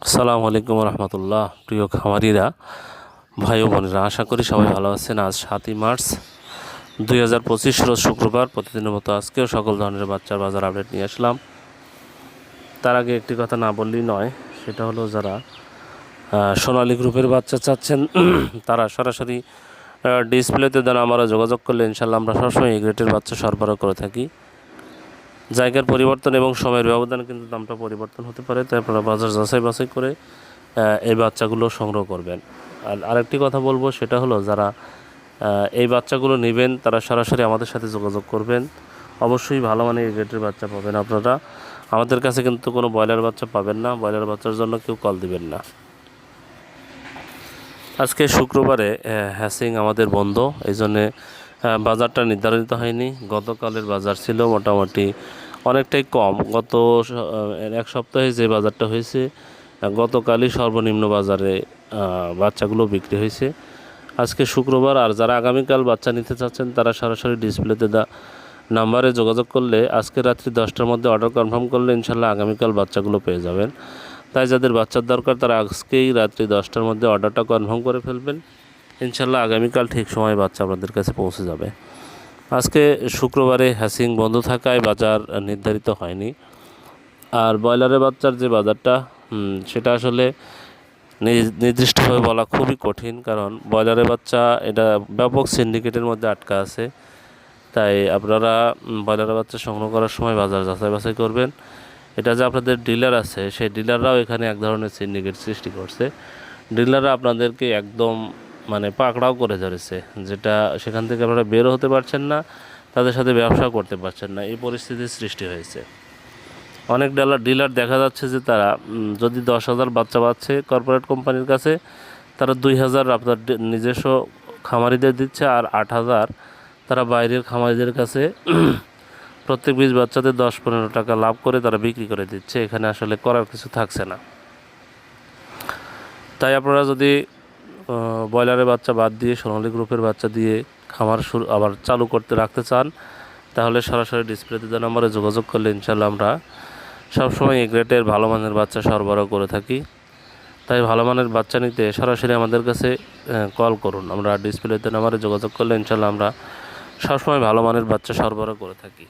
আসসালামু আলাইকুম রহমতুল্লাহ। প্রিয় খামারিরা, ভাই ও বোনেরা, আশা করি সবাই ভালো আছেন। আজ 7ই মার্চ 2025 রোজ শুক্রবার। প্রতিদিনের মতো আজকেও সকল ধরনের বাচ্চার বাজার আপডেট নিয়ে আসলাম। তার আগে একটি কথা না বললেই নয়, সেটা হলো যারা সোনালী গ্রুপের বাচ্চা চাচ্ছেন তারা সরাসরি ডিসপ্লেতে দ্বারা আমরা যোগাযোগ করলে ইনশাল্লাহ আমরা সবসময় এই গ্রেটের বাচ্চা সরবরাহ করে থাকি। জায়গার পরিবর্তন এবং সময়ের ব্যবধানে কিন্তু দামটা পরিবর্তন হতে পারে, তাই আপনারা বাজার যাচাই বাছাই করে এই বাচ্চাগুলো সংগ্রহ করবেন। আর আরেকটি কথা বলবো, সেটা হলো যারা এই বাচ্চাগুলো নেবেন তারা সরাসরি আমাদের সাথে যোগাযোগ করবেন। অবশ্যই ভালো মানের এই গ্রেটের বাচ্চা পাবেন আপনারা। আমাদের কাছে কিন্তু কোনো ব্রয়লার বাচ্চা পাবেন না, ব্রয়লার বাচ্চার জন্য কেউ কল দিবেন না। আজকে শুক্রবারে হ্যাসিং আমাদের বন্ধ, এই জন্যে বাজারটা নির্ধারিত হয়নি। গতকালের বাজার ছিল মোটামুটি অনেকটাই কম। গত এক সপ্তাহে যে বাজারটা হয়েছে, গতকালই সর্বনিম্ন বাজারে বাচ্চাগুলো বিক্রি হয়েছে। আজকে শুক্রবার, আর যারা আগামীকাল বাচ্চা নিতে চাচ্ছেন তারা সরাসরি ডিসপ্লেতে নাম্বারে যোগাযোগ করলে আজকে রাত্রি 10টার মধ্যে অর্ডার কনফার্ম করলে ইনশাল্লাহ আগামীকাল বাচ্চাগুলো পেয়ে যাবেন। তাই যাদের বাচ্চার দরকার তারা আজকেই রাত্রি 10টার মধ্যে অর্ডারটা কনফার্ম করে ফেলবেন। ইনশাল্লাহ আগামীকাল ঠিক সময় বাচ্চা আপনাদের কাছে পৌঁছে যাবে। আজকে শুক্রবারে হ্যাসিং বন্ধ থাকায় বাজার নির্ধারিত হয়নি। আর ব্রয়লারের বাচ্চার যে বাজারটা, সেটা আসলে নির্দিষ্টভাবে বলা খুবই কঠিন, কারণ ব্রয়লারের বাচ্চা এটা ব্যাপক সিন্ডিকেটের মধ্যে আটকা আছে। তাই আপনারা ব্রয়লারের বাচ্চা সংগ্রহ করার সময় বাজার যাচাই বাছাই করবেন। এটা যে আপনাদের ডিলার আছে, সেই ডিলাররাও এখানে এক ধরনের সিন্ডিকেট সৃষ্টি করছে। ডিলাররা আপনাদেরকে একদম পাকড়াও করে ধরেছে, যেটা সেখান থেকে আপনারা বেরো হতে পারছেন না, তাদের সাথে ব্যবসা করতে পারছেন না, এই পরিস্থিতির সৃষ্টি হয়েছে। অনেক ডিলার দেখা যাচ্ছে যে তারা যদি 10,000 বাচ্চা পাচ্ছে কর্পোরেট কোম্পানির কাছে, তারা 2,000 আপনার নিজস্ব খামারিদের দিচ্ছে, আর 8,000 তারা বাইরের খামারিদের কাছে প্রত্যেক 20 বাচ্চাতে 10-15 টাকা লাভ করে তারা বিক্রি করে দিচ্ছে। এখানে আসলে করার কিছু থাকছে না। তাই আপনারা যদি ব্রয়লারের বাচ্চা বাদ দিয়ে সোনালী গ্রুপের বাচ্চা দিয়ে খামার আবার চালু করতে রাখতে চান, তাহলে সরাসরি ডিসপ্লেতে দেওয়া নম্বরে যোগাযোগ করলে ইনশাল্লাহ আমরা সবসময় এই গ্রেটের ভালো মানের বাচ্চা সরবরাহ করে থাকি। তাই ভালো মানের বাচ্চা নিতে সরাসরি আমাদের কাছে কল করুন। আমরা ডিসপ্লেতে নম্বরে যোগাযোগ করলে ইনশাল্লাহ আমরা সবসময় ভালো মানের বাচ্চা সরবরাহ করে থাকি।